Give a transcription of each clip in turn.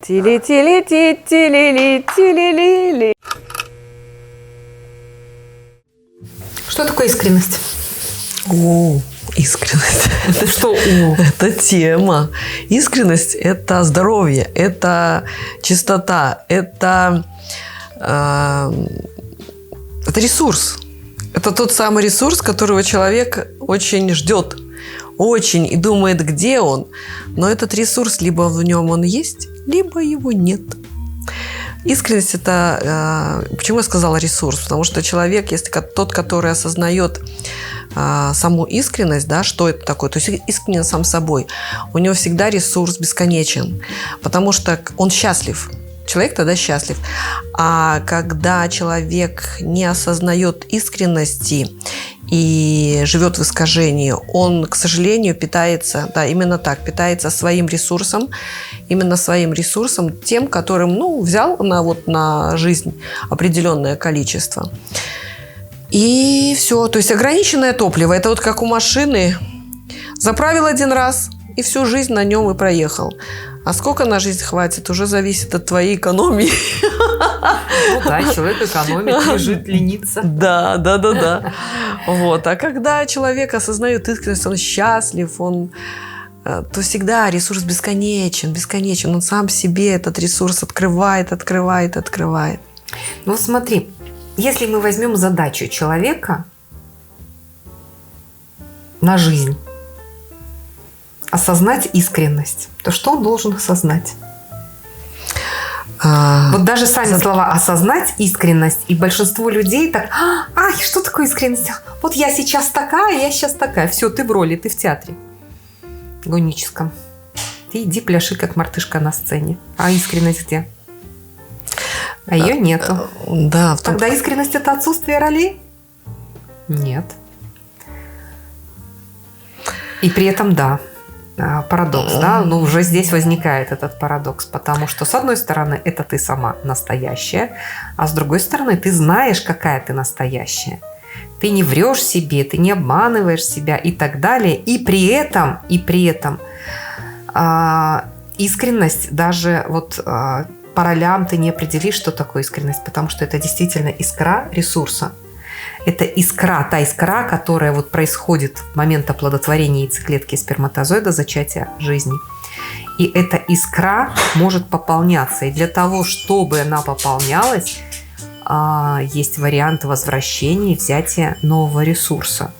Тили-тили-ти-тили-ли-тили-ли-ли. Что такое искренность? О, искренность. Это что? Это тема. Искренность – это здоровье, это чистота, это ресурс. Это тот самый ресурс, которого человек очень ждет, очень, и думает, где он. Но этот ресурс, либо в нем он есть, либо его нет. Искренность – это… Почему я сказала ресурс? Потому что человек, если тот, который осознает саму искренность, да, что это такое, то есть искренен сам собой, у него всегда ресурс бесконечен, потому что он счастлив. Человек тогда счастлив. А когда человек не осознает искренности и живет в искажении, он, к сожалению, питается, да, именно так, питается своим ресурсом, именно своим ресурсом, тем, которым, взял на жизнь определенное количество. И все. То есть ограниченное топливо. Это вот как у машины. Заправил один раз и всю жизнь на нем и проехал. А сколько на жизнь хватит, уже зависит от твоей экономии. Ну да, человек экономит, лежит, ленится. Да. Вот. А когда человек осознает искренность, он счастлив, то всегда ресурс бесконечен. Он сам себе этот ресурс открывает. Ну смотри, если мы возьмем задачу человека на жизнь, осознать искренность, то что он должен осознать? Вот даже сами слова «осознать искренность», и большинство людей так: что такое искренность? Вот я сейчас такая, я сейчас такая. Все, ты в роли, ты в театре гуническом. Ты иди пляши, как мартышка на сцене. А искренность где? А ее нету. Да, Тогда искренность – это отсутствие ролей? Нет. И при этом, да, парадокс, да, но уже здесь возникает этот парадокс, потому что, с одной стороны, это ты сама настоящая, а с другой стороны, ты знаешь, какая ты настоящая. Ты не врешь себе, ты не обманываешь себя и так далее. И при этом искренность даже вот по ролям ты не определишь, что такое искренность, потому что это действительно искра ресурса. Это искра, та искра, которая вот происходит в момент оплодотворения яйцеклетки и сперматозоида, зачатия жизни. И эта искра может пополняться. И для того, чтобы она пополнялась, есть вариант возвращения и взятия нового ресурса.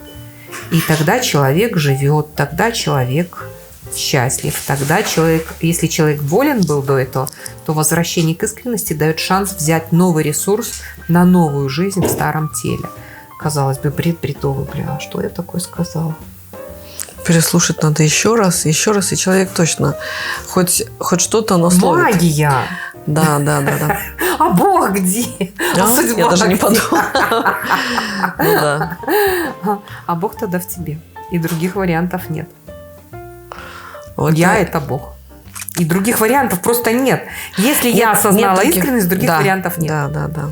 И тогда человек живет, тогда человек счастлив. Тогда человек, если человек болен был до этого, то возвращение к искренности дает шанс взять новый ресурс на новую жизнь в старом теле. Казалось бы, бред бредовый, что я такое сказала? Переслушать надо еще раз, и человек точно хоть что-то насловит. Магия! Да. А Бог где? Я даже не подумала. Да. А Бог тогда в тебе. И других вариантов нет. Вот это Бог. И других вариантов просто нет. Если я осознала искренность, других вариантов нет. Да.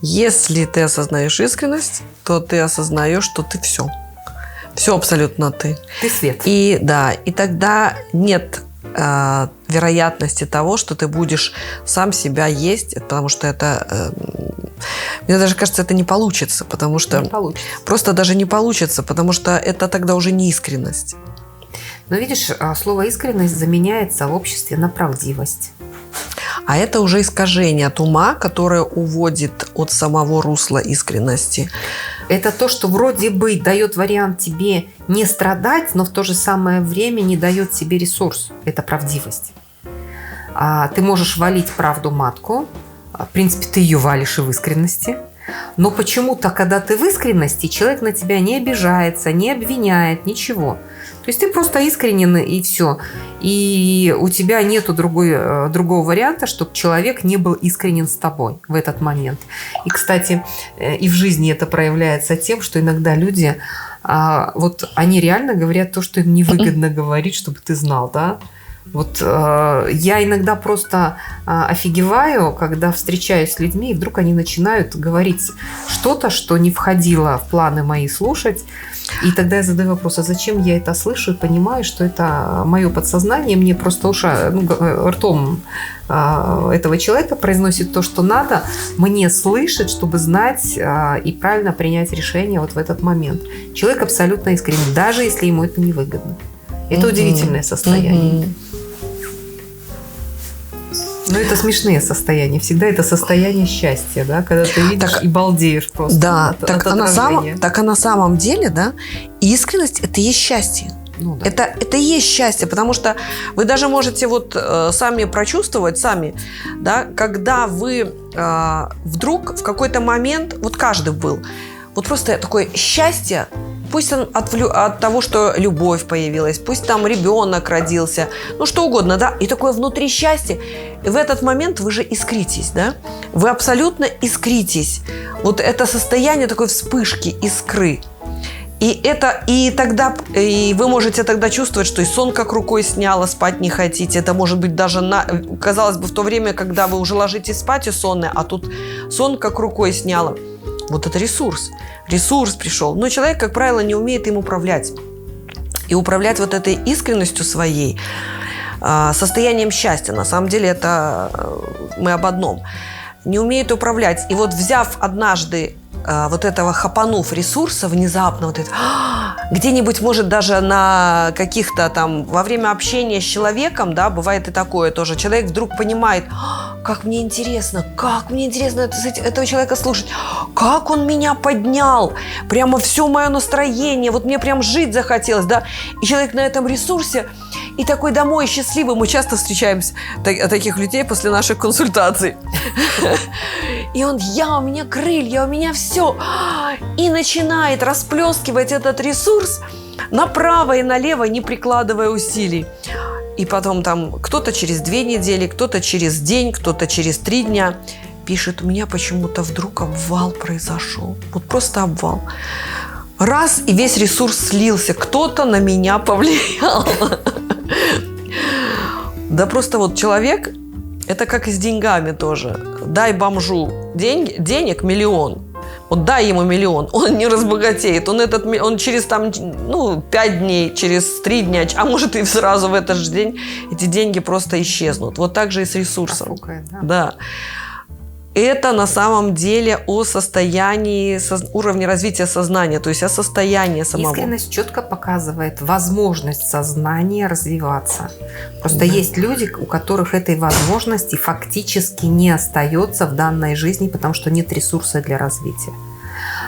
Если ты осознаешь искренность, то ты осознаешь, что ты все. Все абсолютно ты. Ты свет. И тогда нет вероятности того, что ты будешь сам себя есть, потому что это… Мне даже кажется, это не получится, потому что… Не получится. Просто даже не получится, потому что это тогда уже не искренность. Но видишь, слово «искренность» заменяется в обществе на правдивость. А это уже искажение от ума, которое уводит от самого русла искренности. Это то, что вроде бы дает вариант тебе не страдать, но в то же самое время не дает тебе ресурс. Это правдивость. Ты можешь валить правду матку. В принципе, ты ее валишь и в искренности. Но почему-то, когда ты в искренности, человек на тебя не обижается, не обвиняет, ничего. То есть ты просто искренен, и все. И у тебя нету другого варианта, чтобы человек не был искренен с тобой в этот момент. И, кстати, и в жизни это проявляется тем, что иногда люди, вот они реально говорят то, что им невыгодно говорить, чтобы ты знал, да? Вот я иногда просто офигеваю, когда встречаюсь с людьми, и вдруг они начинают говорить что-то, что не входило в планы мои слушать. И тогда я задаю вопрос, а зачем я это слышу и понимаю, что это мое подсознание, мне просто ртом этого человека произносит то, что надо мне слышать, чтобы знать и правильно принять решение вот в этот момент. Человек абсолютно искренний, даже если ему это невыгодно. Это удивительное состояние. Но это смешные состояния. Всегда это состояние счастья, да, когда ты видишь и балдеешь просто. Да, от отражения. На самом деле, да, искренность – это и есть счастье. Ну, да. Это и есть счастье, потому что вы даже можете вот сами прочувствовать, да, когда вы вдруг в какой-то момент, вот каждый был, вот просто такое счастье, пусть он от того, что любовь появилась, пусть там ребенок родился, ну что угодно, да, и такое внутри счастье. И в этот момент вы же искритесь, да, вы абсолютно искритесь. Вот это состояние такой вспышки, искры. И тогда вы можете тогда чувствовать, что и сон как рукой сняло, спать не хотите. Это может быть даже, казалось бы, в то время, когда вы уже ложитесь спать и сонные, а тут сон как рукой сняло. Вот это ресурс. Ресурс пришел. Но человек, как правило, не умеет им управлять. И управлять вот этой искренностью своей, состоянием счастья. На самом деле это мы об одном. Не умеет управлять. И вот взяв однажды вот этого, хапанув ресурса внезапно, вот это, где-нибудь, может, даже на каких-то там, во время общения с человеком, да, бывает и такое тоже, человек вдруг понимает, как мне интересно этого человека слушать, как он меня поднял, прямо все мое настроение, вот мне прям жить захотелось, да, и человек на этом ресурсе, и такой домой счастливый. Мы часто встречаемся таких людей после наших консультаций. И он, у меня крылья, у меня все. И начинает расплескивать этот ресурс направо и налево, не прикладывая усилий. И потом там кто-то через 2 недели, кто-то через день, кто-то через 3 дня пишет, у меня почему-то вдруг обвал произошел. Вот просто обвал. Раз, и весь ресурс слился. Кто-то на меня повлиял. Да просто вот человек, это как и с деньгами тоже. Дай бомжу денег 1 миллион. Вот дай ему 1 миллион, он не разбогатеет. Он через 5 дней, через 3 дня, а может и сразу в этот же день эти деньги просто исчезнут. Вот так же и с ресурсом. Профукает, да. Да. Это на самом деле о состоянии, уровне развития сознания, то есть о состоянии самого. Искренность четко показывает возможность сознания развиваться. Просто есть люди, у которых этой возможности фактически не остается в данной жизни, потому что нет ресурса для развития.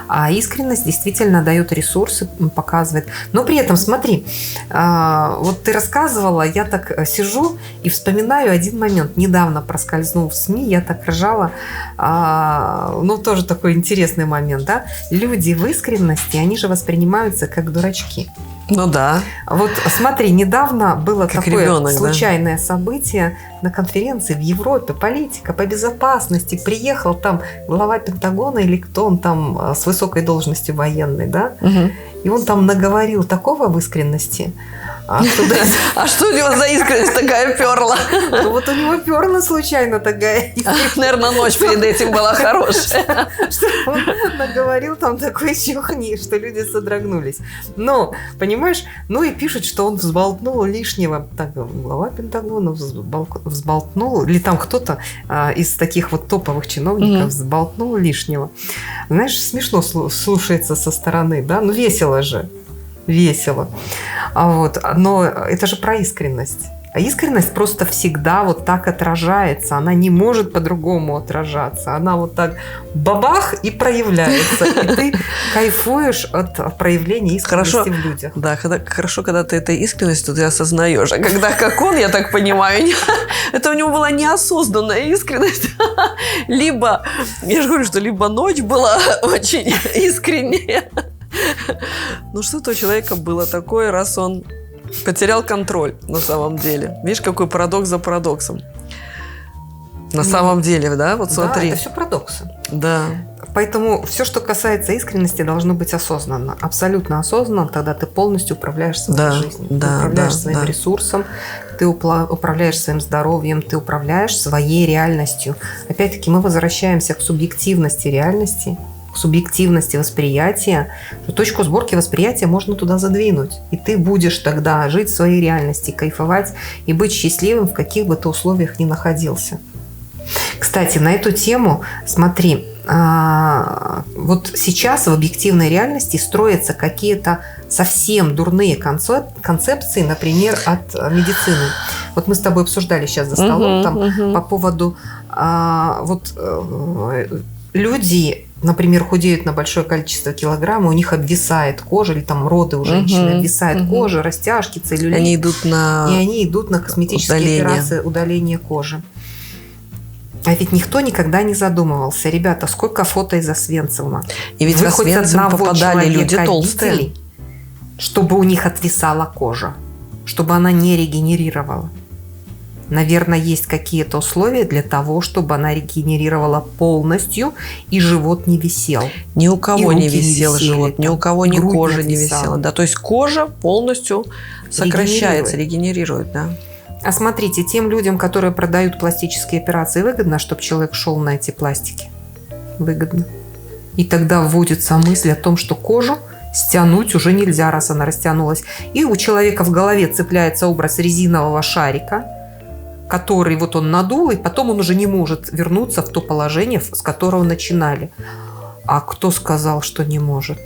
А искренность действительно дает ресурсы, показывает. Но при этом, смотри, вот ты рассказывала, я так сижу и вспоминаю один момент. Недавно проскользнул в СМИ, я так ржала. Тоже такой интересный момент, да? Люди в искренности, они же воспринимаются как дурачки. Ну да. Вот смотри, недавно было как такое ребенок, случайное событие на конференции в Европе, политика по безопасности. Приехал там глава Пентагона или кто он там с высокой должностью военной, да? Угу. И он там наговорил такого в искренности. А что у него за искренность такая перла? Ну вот у него перла случайно такая искренность. Наверное, ночь перед этим была хорошая. Что он наговорил там такой чухни, что люди содрогнулись. Но, понимаешь, и пишут, что он взболтнул лишнего. Так, глава Пентагона взболтнул, или там кто-то из таких вот топовых чиновников взболтнул лишнего. Знаешь, смешно слушается со стороны, да? Весело же. Весело. Но это же про искренность. А искренность просто всегда вот так отражается. Она не может по-другому отражаться. Она вот так бабах и проявляется. И ты кайфуешь от проявления искренности в людях. Да, хорошо, когда ты этой искренностью ты осознаешь. А когда как он, я так понимаю, это у него была неосознанная искренность. Либо, я же говорю, что либо ночь была очень искренняя. Что-то у человека было такое, раз он потерял контроль на самом деле. Видишь, какой парадокс за парадоксом. На самом деле, да? Вот смотри. Да, это все парадоксы. Да. Поэтому все, что касается искренности, должно быть осознанно. Абсолютно осознанно, тогда ты полностью управляешь своей жизнью. Ты управляешь своим ресурсом, ты управляешь своим здоровьем, ты управляешь своей реальностью. Опять-таки мы возвращаемся к субъективности реальности, к субъективности восприятия. Точку сборки восприятия можно туда задвинуть. И ты будешь тогда жить в своей реальности, кайфовать и быть счастливым, в каких бы ты условиях ни находился. Кстати, на эту тему, смотри, вот сейчас в объективной реальности строятся какие-то совсем дурные концепции, например, от медицины. Вот мы с тобой обсуждали сейчас за столом по поводу люди, например, худеют на большое количество килограмм, у них обвисает кожа, или там роды у женщины, обвисает кожа, растяжки, целлюлит. Они идут на косметические операции, удаление кожи. А ведь никто никогда не задумывался. Ребята, сколько фото из Освенцима. И ведь в Освенцим попадали люди толстые. Чтобы у них отвисала кожа. Чтобы она не регенерировала. Наверное, есть какие-то условия для того, чтобы она регенерировала полностью, и живот не висел. Ни у кого не висел живот, ни у кого ни кожа не висела. Да, то есть кожа полностью сокращается, регенерирует, да. А смотрите, тем людям, которые продают пластические операции, выгодно, чтобы человек шел на эти пластики? Выгодно. И тогда вводится мысль о том, что кожу стянуть уже нельзя, раз она растянулась. И у человека в голове цепляется образ резинового шарика, который вот он надул, и потом он уже не может вернуться в то положение, с которого начинали. А кто сказал, что не может?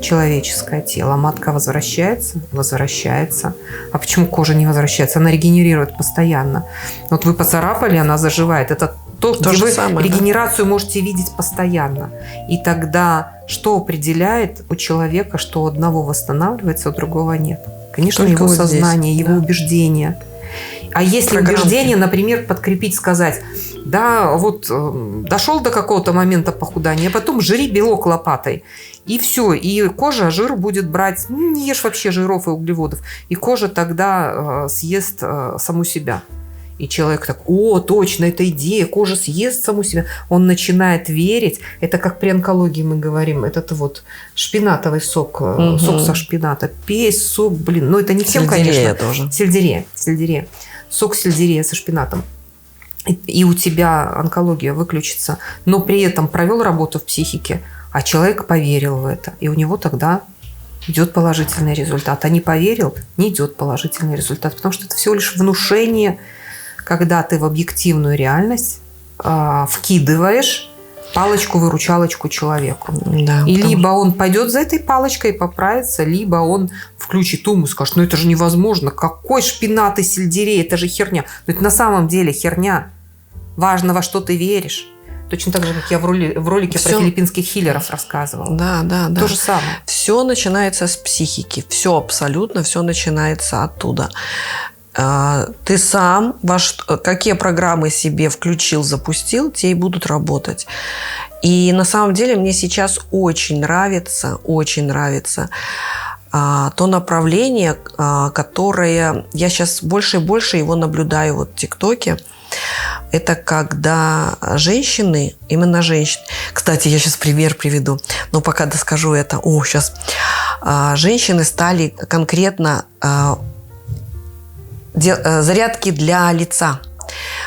Человеческое тело. Матка возвращается? Возвращается. А почему кожа не возвращается? Она регенерирует постоянно. Вот вы поцарапали, она заживает. Это то, где вы регенерацию можете видеть постоянно. И тогда что определяет у человека, что у одного восстанавливается, у другого нет? Конечно, только его сознание, его убеждения. А если убеждение, например, подкрепить, сказать, да, вот дошел до какого-то момента похудания, а потом жри белок лопатой. И все, и кожа жир будет брать, не ешь вообще жиров и углеводов. И кожа тогда съест саму себя. И человек так, точно, это идея, кожа съест саму себя. Он начинает верить. Это как при онкологии мы говорим, этот вот шпинатовый сок, сок со шпината. Пей сок, это не всем, конечно. Тоже. Сельдерея. Сок сельдерея со шпинатом. И у тебя онкология выключится. Но при этом провел работу в психике, а человек поверил в это. И у него тогда идет положительный результат. А не поверил, не идет положительный результат. Потому что это всего лишь внушение, когда ты в объективную реальность вкидываешь палочку-выручалочку человеку. Да, и либо он пойдет за этой палочкой и поправится, либо он включит ум и скажет, это же невозможно, какой шпинат и сельдерей, это же херня. Но это на самом деле херня. Важно, во что ты веришь. Точно так же, как я в ролике про филиппинских хиллеров рассказывала. Да. То же самое. Все начинается с психики. Все абсолютно, все начинается оттуда. Ты сам какие программы себе включил, запустил, те и будут работать. И на самом деле мне сейчас очень нравится то направление, которое я сейчас больше и больше его наблюдаю в ТикТоке. Это когда женщины, именно женщины. Кстати, я сейчас пример приведу, но пока доскажу это. Сейчас женщины стали конкретно зарядки для лица,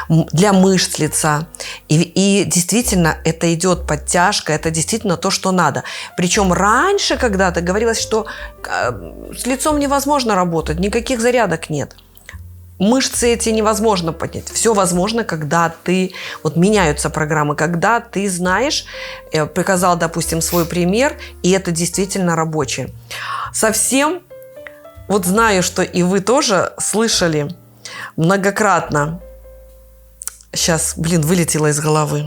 для мышц лица. И действительно, это идет подтяжка, это действительно то, что надо. Причем раньше когда-то говорилось, что с лицом невозможно работать, никаких зарядок нет. Мышцы эти невозможно поднять. Все возможно, когда ты... меняются программы, когда ты знаешь, показал, допустим, свой пример, и это действительно рабочее. Совсем... знаю, что и вы тоже слышали многократно. Сейчас, вылетело из головы.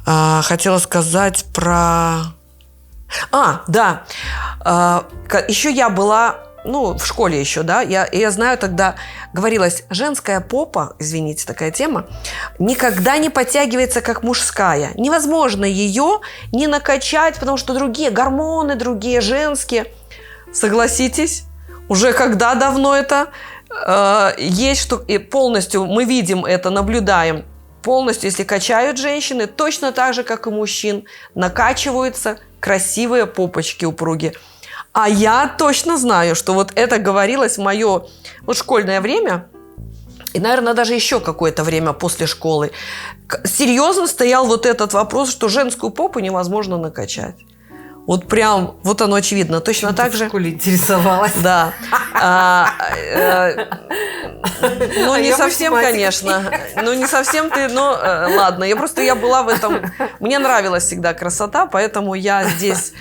Хотела сказать про... да. Еще я была... в школе еще, да, я знаю, тогда говорилось, женская попа, извините, такая тема, никогда не подтягивается, как мужская. Невозможно ее не накачать, потому что другие гормоны, другие женские... Согласитесь, уже когда давно это есть, что и полностью мы видим это, наблюдаем. Полностью, если качают женщины, точно так же, как и мужчин, накачиваются красивые попочки упругие. А я точно знаю, что вот это говорилось в мое вот школьное время, и, наверное, даже еще какое-то время после школы. Серьезно стоял вот этот вопрос, что женскую попу невозможно накачать. Вот прям, вот оно очевидно. Точно так же... в школе интересовалась. Да. Ну, не совсем, конечно. Ну, не совсем ты, но ладно. Я была в этом... Мне нравилась всегда красота, поэтому я здесь...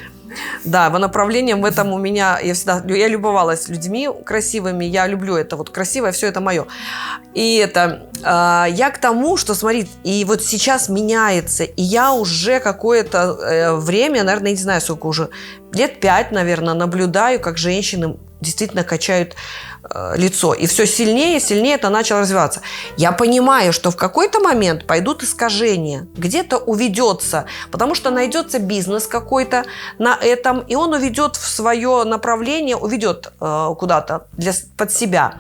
Да, по направлениям в этом у меня... Я любовалась людьми красивыми, я люблю это вот красивое, все это мое. И это... Я к тому, что, смотри, и вот сейчас меняется, и я уже какое-то время, наверное, не знаю, сколько уже, лет 5, наверное, наблюдаю, как женщины действительно качают лицо. И все сильнее и сильнее это начало развиваться. Я понимаю, что в какой-то момент пойдут искажения, где-то уведется, потому что найдется бизнес какой-то на этом, и он уведет в свое направление, уведет куда-то под себя.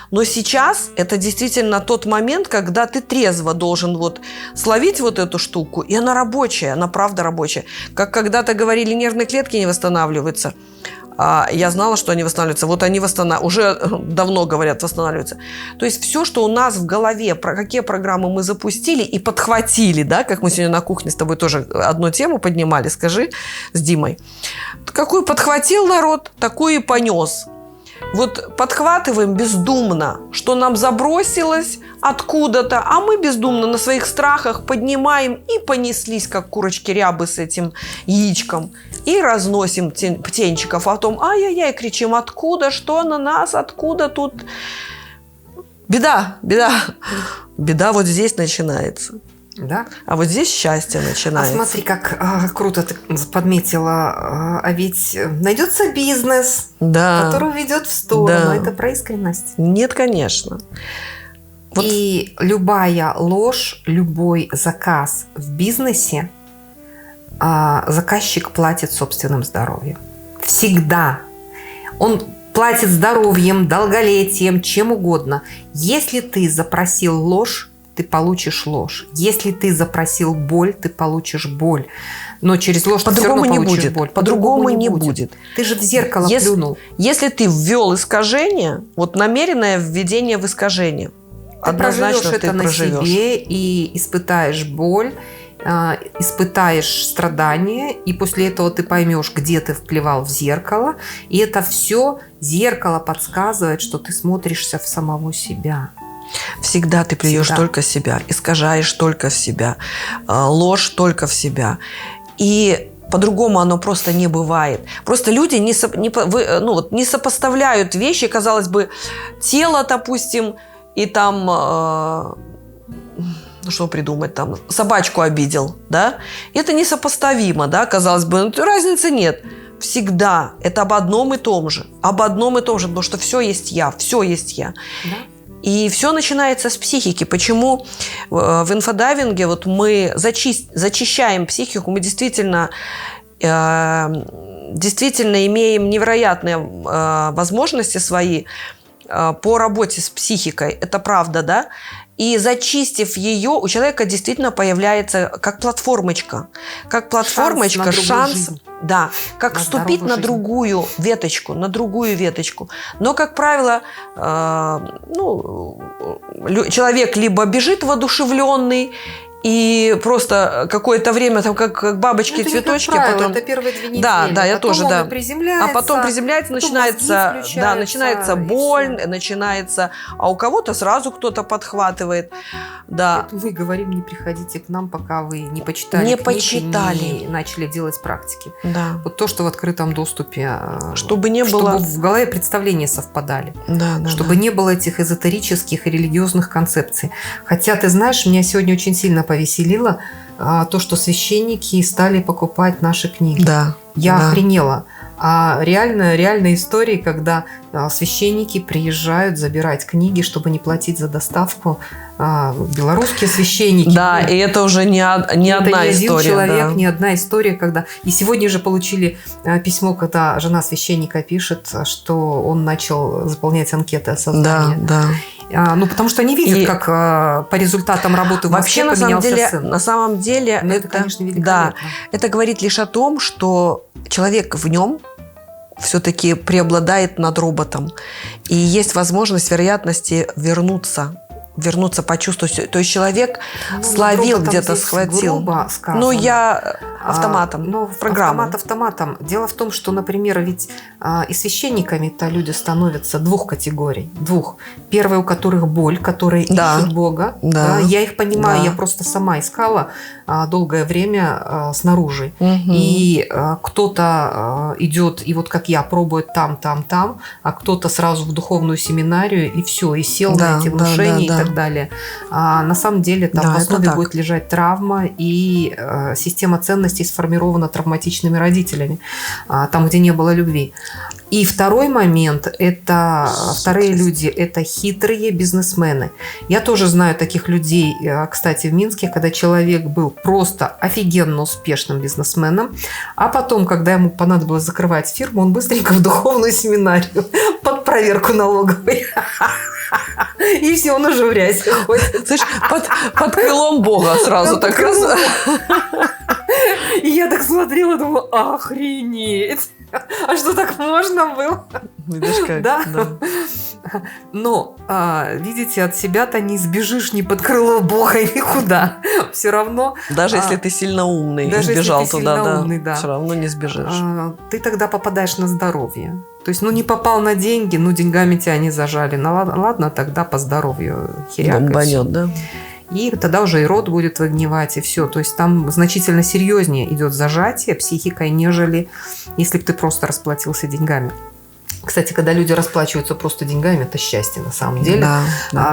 Но сейчас это действительно тот момент, когда ты трезво должен вот словить вот эту штуку, и она рабочая, она правда рабочая. Как когда-то говорили, нервные клетки не восстанавливаются. Я знала, что они восстанавливаются. Вот они уже давно говорят, восстанавливаются. То есть все, что у нас в голове, какие программы мы запустили и подхватили, да, как мы сегодня на кухне с тобой тоже одну тему поднимали, скажи, с Димой. Какую подхватил народ, такую и понес. Вот подхватываем бездумно, что нам забросилось откуда-то, а мы бездумно на своих страхах поднимаем и понеслись, как курочки рябы с этим яичком, и разносим птенчиков, а потом ай-яй-яй, кричим, откуда, что на нас, откуда тут. Беда вот здесь начинается. Да? А вот здесь счастье начинается. А смотри, как круто ты подметила. А ведь найдется бизнес, который ведет в сторону. Да. Это про искренность. Нет, конечно. Вот. И любая ложь, любой заказ в бизнесе заказчик платит собственным здоровьем. Всегда. Он платит здоровьем, долголетием, чем угодно. Если ты запросил ложь, ты получишь ложь. Если ты запросил боль, ты получишь боль. Но через ложь ты все равно получишь боль. По-другому не будет. Ты же в зеркало плюнул. Если ты ввел искажение, вот намеренное введение в искажение, ты однозначно проживешь это на себе и испытаешь боль, испытаешь страдания, и после этого ты поймешь, где ты вплевал в зеркало, и это все зеркало подсказывает, что ты смотришься в самого себя. Всегда ты плюешь только себя, искажаешь только в себя, ложь только в себя. И по-другому оно просто не бывает. Просто люди не сопоставляют вещи, казалось бы, тело, допустим, и там... что придумать там? Собачку обидел, да? Это несопоставимо, да, казалось бы. Разницы нет. Всегда это об одном и том же. Об одном и том же, потому что все есть я, все есть я. Да. И все начинается с психики. Почему в инфодайвинге вот мы зачищаем психику, мы действительно имеем невероятные возможности свои по работе с психикой. Это правда, да? И зачистив ее, у человека действительно появляется как платформочка. Как платформочка, шанс да, как на вступить на другую веточку, Но, как правило, человек либо бежит воодушевленный, и просто какое-то время там как бабочки, цветочки, правило, потом это первые 2 недели. Да, я тоже, да. А потом приземляется, начинается боль, начинается, а у кого-то сразу кто-то подхватывает. Да. Мы говорим, не приходите к нам, пока вы не почитали книги, не начали делать практики. Да. Вот то, что в открытом доступе, чтобы в голове представления совпадали, чтобы не было этих эзотерических и религиозных концепций. Хотя, ты знаешь, меня сегодня очень сильно повеселило то, что священники стали покупать наши книги. Да. Я охренела. А реальные истории, когда священники приезжают забирать книги, чтобы не платить за доставку. Белорусские священники. Да, и это уже не одна история. Один человек, не одна история, когда... И сегодня же получили письмо, когда жена священника пишет, что он начал заполнять анкеты осознания. Да. Потому что они видят, как по результатам работы в Москве поменялся сын. На самом деле... Но это, конечно, великолепно. Да, это говорит лишь о том, что человек в нем, все-таки преобладает над роботом. И есть возможность, вероятности вернуться, почувствовать. То есть человек словил где-то, схватил. Грубо сказано. Ну, я автоматом, программой. Автоматом. Дело в том, что, например, ведь и священниками-то люди становятся двух категорий. Двух. Первые, у которых боль, которые ищут Бога. Да. Я их понимаю, я просто сама искала долгое время снаружи. И кто-то идет, и вот как я, пробует там, а кто-то сразу в духовную семинарию, и все, и сел на эти внушения и так далее. А на самом деле там в основе будет лежать травма и система ценностей сформирована травматичными родителями, там, где не было любви. И второй момент, вторые люди, это хитрые бизнесмены. Я тоже знаю таких людей, кстати, в Минске, когда человек был просто офигенно успешным бизнесменом, а потом, когда ему понадобилось закрывать фирму, он быстренько в духовную семинарию под проверку налоговой. И все, он уже в грязь ходит. Слышь, под крылом Бога сразу так раз. И я так смотрела, думала, охренеть. А что, так можно было? Видишь как? Да. Но, видите, от себя-то не сбежишь ни под крыло Бога никуда. Все равно... Даже если ты сильно умный, сбежал туда, все равно не сбежишь. Ты тогда попадаешь на здоровье. То есть, не попал на деньги, деньгами тебя не зажали. Ну, ладно, тогда по здоровью херяк. Бомбанет, да? И тогда уже и рот будет выгнивать, и все. То есть там значительно серьезнее идет зажатие психикой, нежели если бы ты просто расплатился деньгами. Кстати, когда люди расплачиваются просто деньгами, это счастье на самом деле,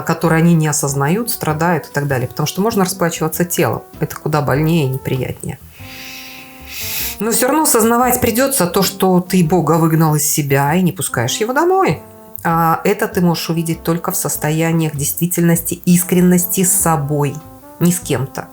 которое они не осознают, страдают и так далее. Потому что можно расплачиваться телом. Это куда больнее и неприятнее. Но все равно осознавать придется то, что ты Бога выгнал из себя и не пускаешь его домой. Это ты можешь увидеть только в состояниях действительности, искренности с собой, не с кем-то.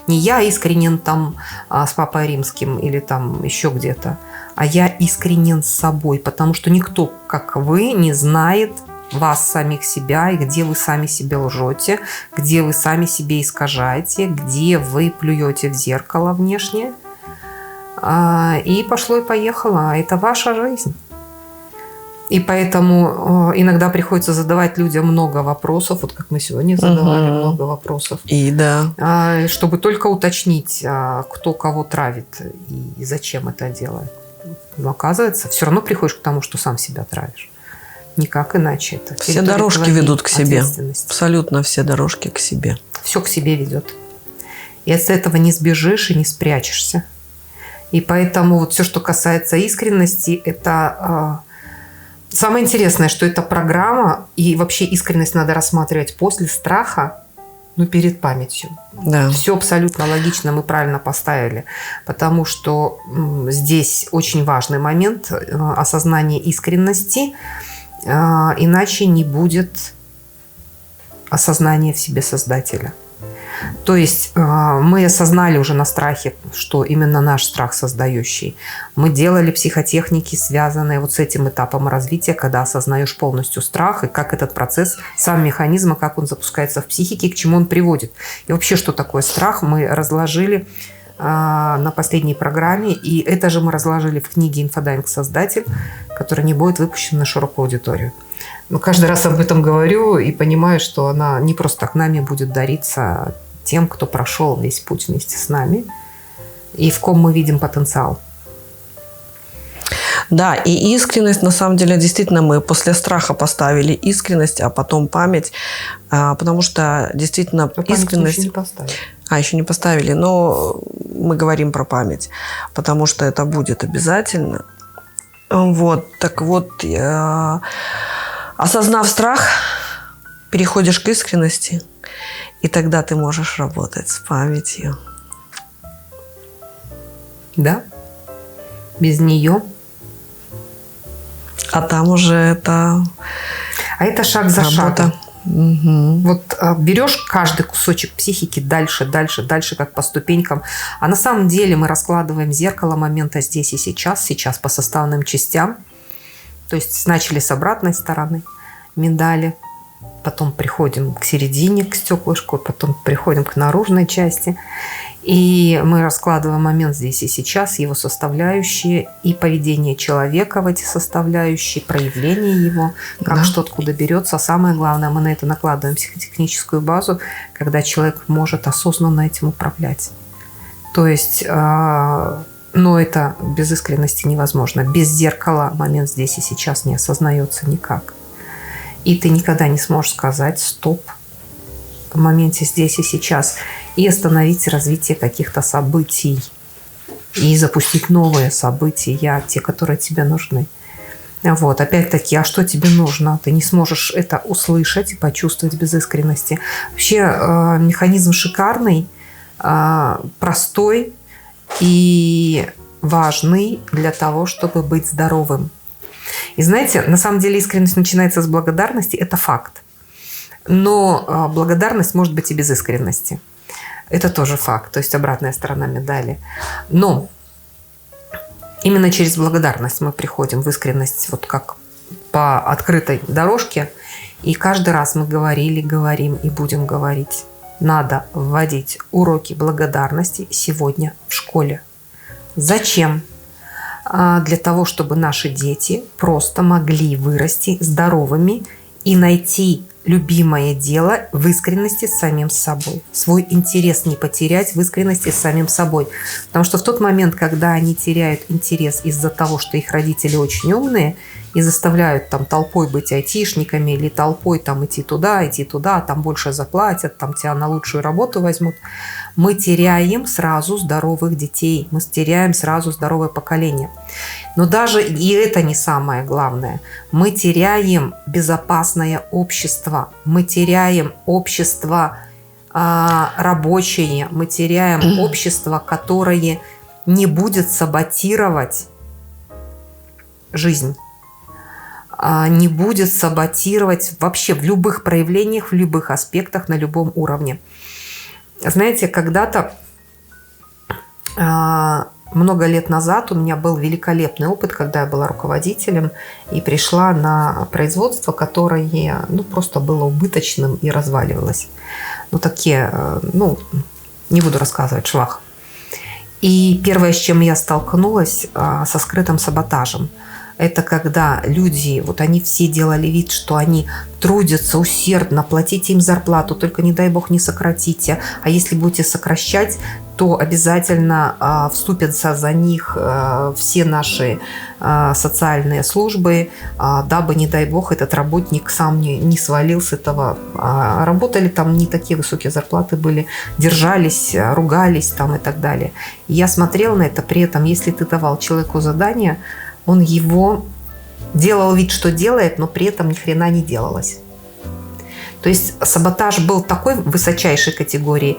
Не я искренен там с Папой Римским или там еще где-то, а я искренен с собой, потому что никто, как вы, не знает вас самих себя, и где вы сами себе лжете, где вы сами себе искажаете, где вы плюете в зеркало внешнее. И пошло и поехало. Это ваша жизнь. И поэтому иногда приходится задавать людям много вопросов, вот как мы сегодня задавали много вопросов, чтобы только уточнить, кто кого травит и зачем это делает. Но оказывается, все равно приходишь к тому, что сам себя травишь. Никак иначе это. Все дорожки ведут к себе. Абсолютно все дорожки к себе. Все к себе ведет. И от этого не сбежишь и не спрячешься. И поэтому вот все, что касается искренности, это... Самое интересное, что эта программа, и вообще искренность надо рассматривать после страха, перед памятью. Да. Все абсолютно логично, мы правильно поставили. Потому что здесь очень важный момент осознания искренности, иначе не будет осознания в себе Создателя. То есть мы осознали уже на страхе, что именно наш страх создающий. Мы делали психотехники, связанные вот с этим этапом развития, когда осознаешь полностью страх, и как этот процесс, сам механизм, как он запускается в психике, к чему он приводит. И вообще, что такое страх, мы разложили на последней программе, и это же мы разложили в книге «Инфодайинг. Создатель», которая не будет выпущена на широкую аудиторию. Но каждый раз об этом говорю и понимаю, что она не просто так нами будет дариться тем, кто прошел весь путь вместе с нами, и в ком мы видим потенциал. Да, и искренность, на самом деле, действительно, мы после страха поставили искренность, а потом память, потому что действительно искренность... Еще не поставили. Еще не поставили, но мы говорим про память, потому что это будет обязательно. Вот, так вот, осознав страх, переходишь к искренности, и тогда ты можешь работать с памятью. Да, без нее. А там уже это... А это шаг за шагом. Вот берешь каждый кусочек психики дальше, как по ступенькам. А на самом деле мы раскладываем зеркало момента здесь и сейчас по составным частям. То есть начали с обратной стороны медали, потом приходим к середине, к стеклышку, потом приходим к наружной части. И мы раскладываем момент здесь и сейчас, его составляющие и поведение человека в эти составляющие, проявление его, как что откуда берется. А самое главное, мы на это накладываем психотехническую базу, когда человек может осознанно этим управлять. То есть, но это без искренности невозможно. Без зеркала момент здесь и сейчас не осознается никак. И ты никогда не сможешь сказать «стоп» в моменте здесь и сейчас и остановить развитие каких-то событий и запустить новые события, те, которые тебе нужны. Вот, опять-таки, а что тебе нужно? Ты не сможешь это услышать и почувствовать без искренности. Вообще механизм шикарный, простой и важный для того, чтобы быть здоровым. И знаете, на самом деле искренность начинается с благодарности, это факт. Но благодарность может быть и без искренности. Это тоже факт, то есть обратная сторона медали. Но именно через благодарность мы приходим в искренность, вот как по открытой дорожке. И каждый раз мы говорили, говорим и будем говорить. Надо вводить уроки благодарности сегодня в школе. Зачем? Для того, чтобы наши дети просто могли вырасти здоровыми и найти любимое дело в искренности с самим собой. Свой интерес не потерять в искренности с самим собой. Потому что в тот момент, когда они теряют интерес из-за того, что их родители очень умные и заставляют там толпой быть айтишниками или толпой там идти туда, там больше заплатят, там тебя на лучшую работу возьмут, мы теряем сразу здоровых детей, мы теряем сразу здоровое поколение. Но даже и это не самое главное. Мы теряем безопасное общество, мы теряем общество рабочее, мы теряем общество, которое не будет саботировать жизнь, не будет саботировать вообще в любых проявлениях, в любых аспектах, на любом уровне. Знаете, когда-то, много лет назад у меня был великолепный опыт, когда я была руководителем и пришла на производство, которое просто было убыточным и разваливалось. Не буду рассказывать, швах. И первое, с чем я столкнулась, со скрытым саботажем. Это когда люди, они все делали вид, что они трудятся усердно, платите им зарплату, только не дай бог не сократите. А если будете сокращать, то обязательно вступятся за них все наши социальные службы, дабы, не дай бог, этот работник сам не свалил с этого. Работали там не такие высокие зарплаты были, держались, ругались там и так далее. И я смотрела на это, при этом, если ты давал человеку задание, он его делал вид, что делает, но при этом ни хрена не делалось. То есть саботаж был такой высочайшей категории,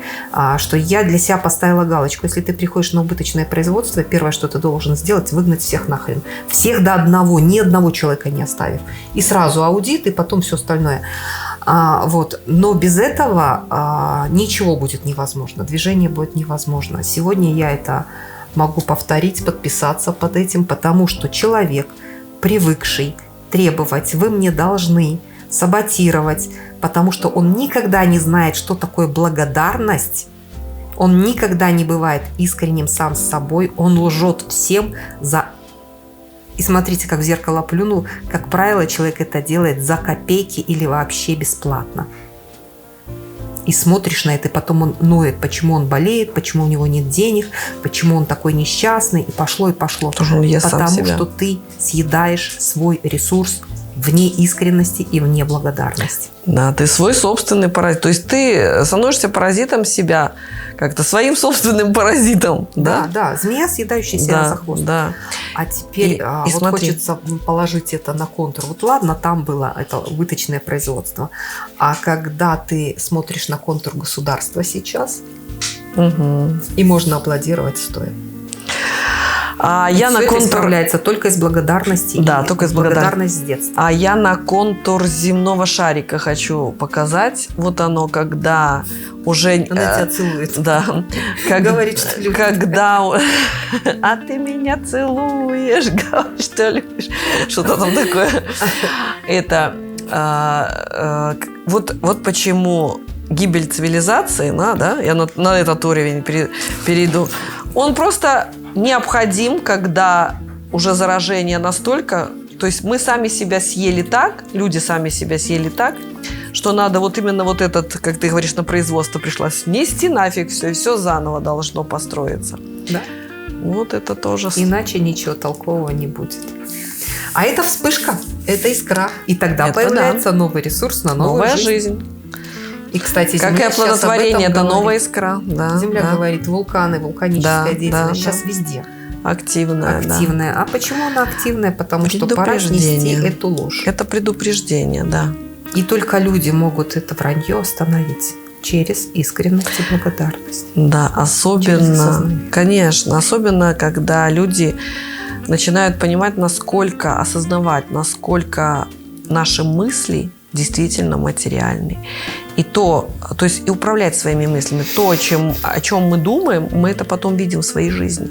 что я для себя поставила галочку. Если ты приходишь на убыточное производство, первое, что ты должен сделать, выгнать всех нахрен. Всех до одного, ни одного человека не оставив. И сразу аудит, и потом все остальное. Но без этого ничего будет невозможно. Движение будет невозможно. Сегодня я это могу повторить, подписаться под этим, потому что человек, привыкший требовать, вы мне должны, саботировать, потому что он никогда не знает, что такое благодарность, он никогда не бывает искренним сам с собой, он лжет всем за... И смотрите, как в зеркало плюнул, как правило, человек это делает за копейки или вообще бесплатно. И смотришь на это, и потом он ноет, почему он болеет, почему у него нет денег, почему он такой несчастный, и пошло, и пошло. Потому что ты съедаешь свой ресурс вне искренности и вне благодарности. Да, ты свой собственный паразит. То есть ты становишься паразитом себя, как-то своим собственным паразитом. Да, змея, съедающая себя за хвост. Да. А теперь хочется положить это на контур. Ладно, там было это убыточное производство. А когда ты смотришь на контур государства сейчас, и можно аплодировать стоя. Я на контур исправляется только из благодарности. Да, только из благодарности с детства. А я на контур земного шарика хочу показать. Вот оно, когда уже... Она тебя целует. Да. Говорит, что любит. Когда... А ты меня целуешь, что любишь. Что-то там такое. Это Вот почему гибель цивилизации, я на этот уровень перейду, он просто необходим, когда уже заражение настолько, то есть мы сами себя съели так, люди сами себя съели так, что надо вот именно вот этот, как ты говоришь, на производство пришла, снести нафиг все, и все заново должно построиться. Да. Вот это тоже... Иначе ничего толкового не будет. А это вспышка, это искра. И тогда это появляется новый ресурс на новую жизнь. И, кстати, как и оплодотворение, это новая искра. Да, Земля говорит, вулканы, вулканическая деятельность сейчас везде. Активная. А почему она активная? Потому что пора снести эту ложь. Это предупреждение, да. И только люди могут это вранье остановить через искренность и благодарность. Да, особенно, конечно, особенно, когда люди начинают понимать, осознавать, насколько наши мысли действительно материальны. И то есть и управлять своими мыслями. То, о чем мы думаем, мы это потом видим в своей жизни.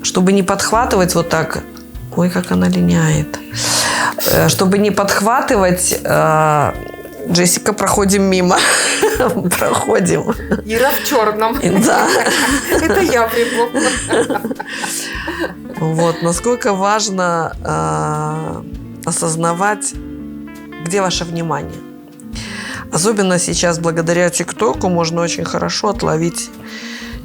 Чтобы не подхватывать вот так, ой, как она линяет. Чтобы не подхватывать, Джессика, проходим мимо. Проходим. Ира в черном. Да. Это я припомнила. Вот, насколько важно осознавать, где ваше внимание. Особенно сейчас, благодаря ТикТоку, можно очень хорошо отловить,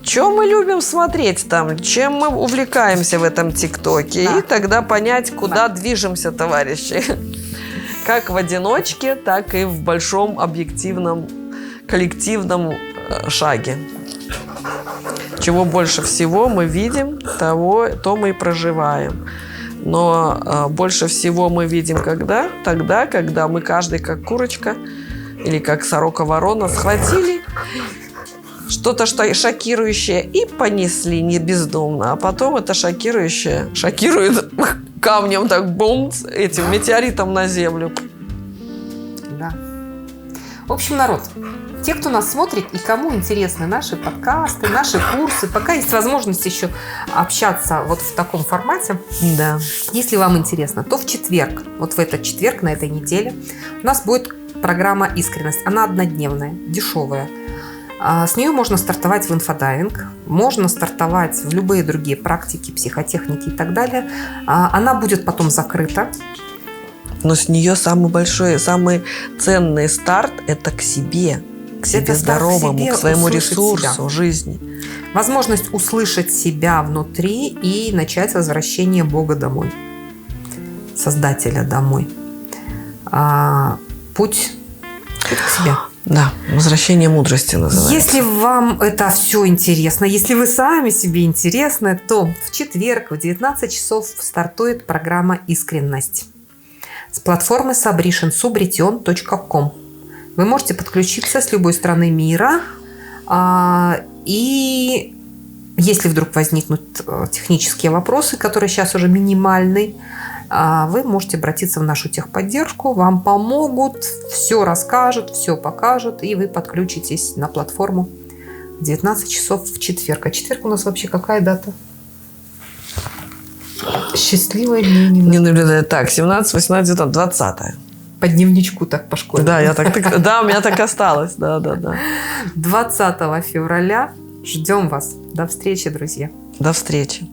что мы любим смотреть там, чем мы увлекаемся в этом ТикТоке, и тогда понять, куда движемся, товарищи. Как в одиночке, так и в большом объективном, коллективном шаге. Чего больше всего мы видим, то мы и проживаем. Но больше всего мы видим тогда, когда мы каждый как курочка или как сорока-ворона схватили что-то шокирующее и понесли не бездумно. А потом это шокирует камнем так бумц, этим метеоритом на землю. Да. В общем, народ, те, кто нас смотрит и кому интересны наши подкасты, наши курсы, пока есть возможность еще общаться вот в таком формате. Да. Если вам интересно, то в четверг, вот в этот четверг, на этой неделе, у нас будет программа «Искренность». Она однодневная, дешевая. С нее можно стартовать в инфодайвинг, можно стартовать в любые другие практики, психотехники и так далее. Она будет потом закрыта. Но с нее самый большой, самый ценный старт – это к себе здоровому, к своему ресурсу жизни. Возможность услышать себя внутри и начать возвращение Бога домой, Создателя домой. Путь к себе. Да, возвращение мудрости называется. Если вам это все интересно, если вы сами себе интересны, то в четверг в 19 часов стартует программа «Искренность» с платформы subretion.com. Вы можете подключиться с любой страны мира, и если вдруг возникнут технические вопросы, которые сейчас уже минимальны, вы можете обратиться в нашу техподдержку, вам помогут, все расскажут, все покажут, и вы подключитесь на платформу в 19 часов в четверг. А четверг у нас вообще какая дата? Счастливая Ленина. Не наблюдаю. Так, 17, 18, 19, 20. По дневничку так по школе. Да, у меня так осталось. Да. 20 февраля ждем вас. До встречи, друзья. До встречи.